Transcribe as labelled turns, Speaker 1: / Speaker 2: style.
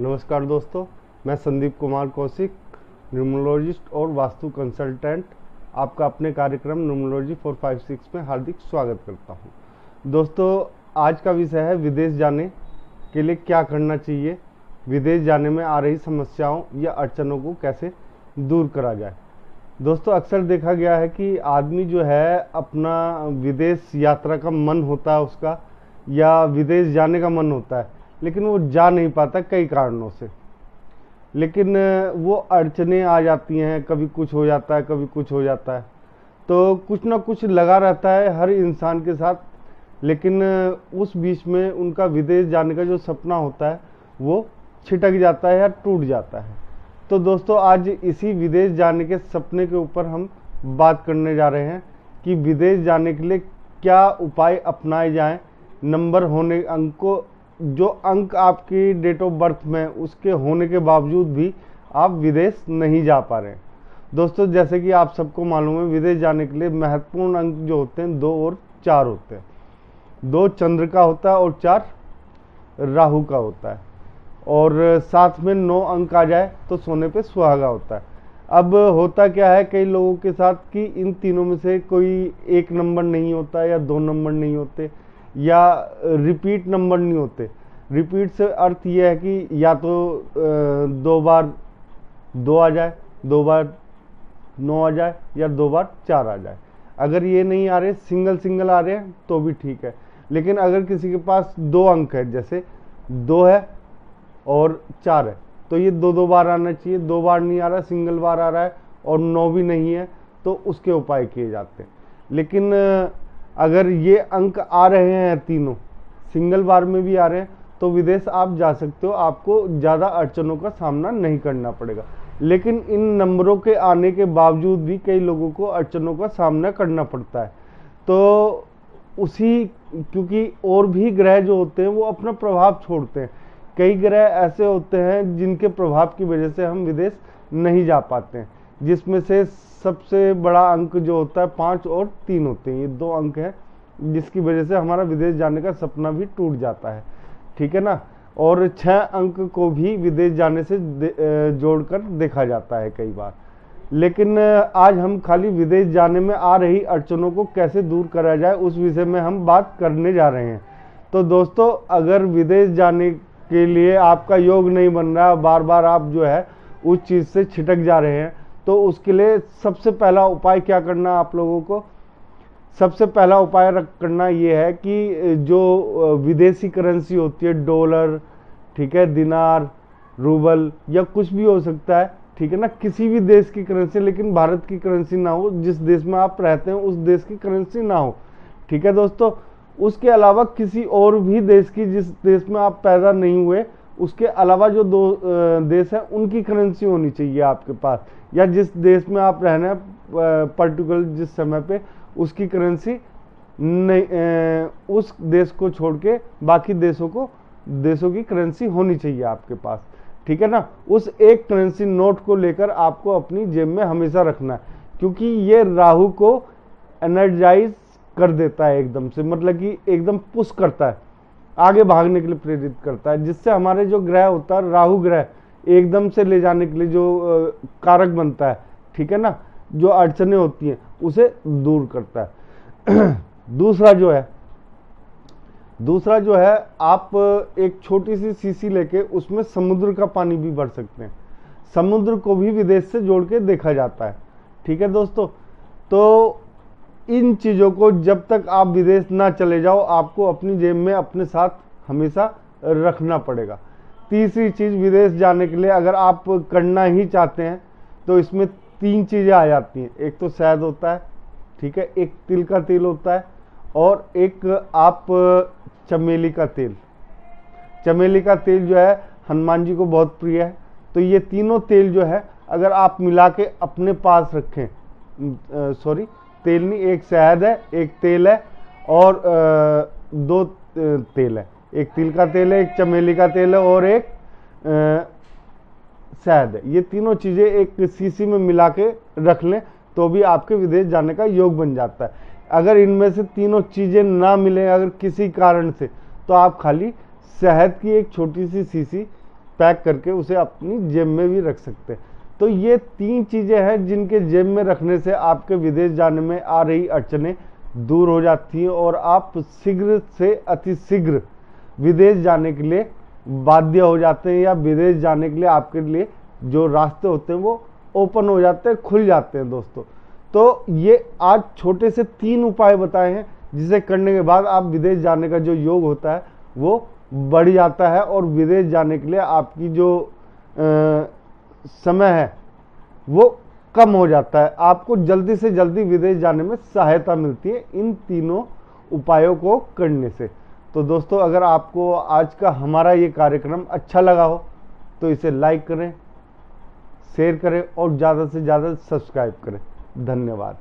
Speaker 1: नमस्कार दोस्तों, मैं संदीप कुमार कौशिक, न्यूमरोलॉजिस्ट और वास्तु कंसल्टेंट, आपका अपने कार्यक्रम न्यूमरोलॉजी 456 में हार्दिक स्वागत करता हूं। दोस्तों, आज का विषय है विदेश जाने के लिए क्या करना चाहिए, विदेश जाने में आ रही समस्याओं या अड़चनों को कैसे दूर करा जाए। दोस्तों, अक्सर देखा गया है कि आदमी जो है अपना विदेश यात्रा का मन होता है उसका, या विदेश जाने का मन होता है, लेकिन वो जा नहीं पाता कई कारणों से। लेकिन वो अड़चने आ जाती हैं, कभी कुछ हो जाता है, कभी कुछ हो जाता है, तो कुछ ना कुछ लगा रहता है हर इंसान के साथ। लेकिन उस बीच में उनका विदेश जाने का जो सपना होता है वो छिटक जाता है या टूट जाता है। तो दोस्तों, आज इसी विदेश जाने के सपने के ऊपर हम बात करने जा रहे हैं कि विदेश जाने के लिए क्या उपाय अपनाए जाएं। नंबर होने जो अंक आपकी डेट ऑफ बर्थ में उसके होने के बावजूद भी आप विदेश नहीं जा पा रहे हैं। दोस्तों, जैसे कि आप सबको मालूम है, विदेश जाने के लिए महत्वपूर्ण अंक जो होते हैं 2 और 4 होते हैं। 2 चंद्र का होता है और 4 राहु का होता है, और साथ में 9 अंक आ जाए तो सोने पे सुहागा होता है। अब होता क्या है कई लोगों के साथ कि इन तीनों में से कोई एक नंबर नहीं होता, या 2 नंबर नहीं होते, या रिपीट नंबर नहीं होते। रिपीट से अर्थ यह है कि या तो 2 बार 2 आ जाए, 2 बार 9 आ जाए, या 2 बार 4 आ जाए। अगर ये नहीं आ रहे, सिंगल आ रहे हैं तो भी ठीक है। लेकिन अगर किसी के पास 2 अंक है, जैसे 2 है और 4 है, तो ये 2 बार आना चाहिए। 2 बार नहीं आ रहा, सिंगल बार आ रहा है, और 9 भी नहीं है, तो उसके उपाय किए जाते हैं। लेकिन अगर ये अंक आ रहे हैं तीनों, सिंगल बार में भी आ रहे हैं, तो विदेश आप जा सकते हो, आपको ज़्यादा अड़चनों का सामना नहीं करना पड़ेगा। लेकिन इन नंबरों के आने के बावजूद भी कई लोगों को अड़चनों का सामना करना पड़ता है। तो क्योंकि और भी ग्रह जो होते हैं वो अपना प्रभाव छोड़ते हैं। कई ग्रह ऐसे होते हैं जिनके प्रभाव की वजह से हम विदेश नहीं जा पाते हैं, जिसमें से सबसे बड़ा अंक जो होता है 5 और 3 होते हैं। ये 2 अंक हैं जिसकी वजह से हमारा विदेश जाने का सपना भी टूट जाता है, ठीक है ना। और 6 अंक को भी विदेश जाने से जोड़कर देखा जाता है कई बार। लेकिन आज हम खाली विदेश जाने में आ रही अड़चनों को कैसे दूर करा जाए उस विषय में हम बात करने जा रहे हैं। तो दोस्तों, अगर विदेश जाने के लिए आपका योग नहीं बन रहा, बार बार आप जो है उस चीज़ से छिटक जा रहे हैं, तो उसके लिए सबसे पहला उपाय क्या करना आप लोगों को, सबसे पहला उपाय करना ये है कि जो विदेशी करेंसी होती है, डॉलर, ठीक है, दिनार, रूबल, या कुछ भी हो सकता है, ठीक है ना, किसी भी देश की करेंसी, लेकिन भारत की करेंसी ना हो, जिस देश में आप रहते हैं उस देश की करेंसी ना हो, ठीक है दोस्तों। उसके अलावा किसी और भी देश की, जिस देश में आप पैदा नहीं हुए, उसके अलावा जो 2 देश हैं उनकी करेंसी होनी चाहिए आपके पास, या जिस देश में आप रहना पर्टिकुलर जिस समय पे, उसकी करेंसी नहीं, उस देश को छोड़ के बाकी देशों की करेंसी होनी चाहिए आपके पास, ठीक है ना। उस एक करेंसी नोट को लेकर आपको अपनी जेब में हमेशा रखना है, क्योंकि ये राहु को एनर्जाइज कर देता है एकदम से, मतलब कि एकदम पुश करता है, आगे भागने के लिए प्रेरित करता है, जिससे हमारे जो ग्रह होता है, राहु ग्रह एकदम से ले जाने के लिए जो कारक बनता है, ठीक है ना, जो अड़चने होती हैं उसे दूर करता है। दूसरा जो है आप एक छोटी सी शीशी लेके उसमें समुद्र का पानी भी भर सकते हैं। समुद्र को भी विदेश से जोड़ के देखा जाता है, ठीक है दोस्तों। तो इन चीज़ों को जब तक आप विदेश ना चले जाओ, आपको अपनी जेब में अपने साथ हमेशा रखना पड़ेगा। तीसरी चीज़, विदेश जाने के लिए अगर आप करना ही चाहते हैं तो इसमें 3 चीज़ें आ जाती हैं। एक तो शहद होता है, ठीक है, एक तिल का तेल होता है, और एक आप चमेली का तेल। चमेली का तेल जो है हनुमान जी को बहुत प्रिय है, तो ये तीनों तेल जो है अगर आप मिला के अपने पास रखें, तेल नहीं, एक शहद है, एक तेल है, और 2 तेल है, एक तिल का तेल है, एक चमेली का तेल है, और एक शहद है। ये तीनों चीज़ें एक शीशी में मिला के रख लें तो भी आपके विदेश जाने का योग बन जाता है। अगर इनमें से तीनों चीज़ें ना मिले अगर किसी कारण से, तो आप खाली शहद की एक छोटी सी शीशी पैक करके उसे अपनी जेब में भी रख सकते हैं। तो ये 3 चीज़ें हैं जिनके जेब में रखने से आपके विदेश जाने में आ रही अड़चनें दूर हो जाती हैं और आप शीघ्र से अतिशीघ्र विदेश जाने के लिए बाध्य हो जाते हैं, या विदेश जाने के लिए आपके लिए जो रास्ते होते हैं वो ओपन हो जाते हैं, खुल जाते हैं दोस्तों। तो ये आज छोटे से 3 उपाय बताए हैं जिसे करने के बाद आप विदेश जाने का जो योग होता है वो बढ़ जाता है और विदेश जाने के लिए आपकी जो समय है वो कम हो जाता है। आपको जल्दी से जल्दी विदेश जाने में सहायता मिलती है इन तीनों उपायों को करने से। तो दोस्तों, अगर आपको आज का हमारा ये कार्यक्रम अच्छा लगा हो तो इसे लाइक करें, शेयर करें और ज़्यादा से ज़्यादा सब्सक्राइब करें। धन्यवाद।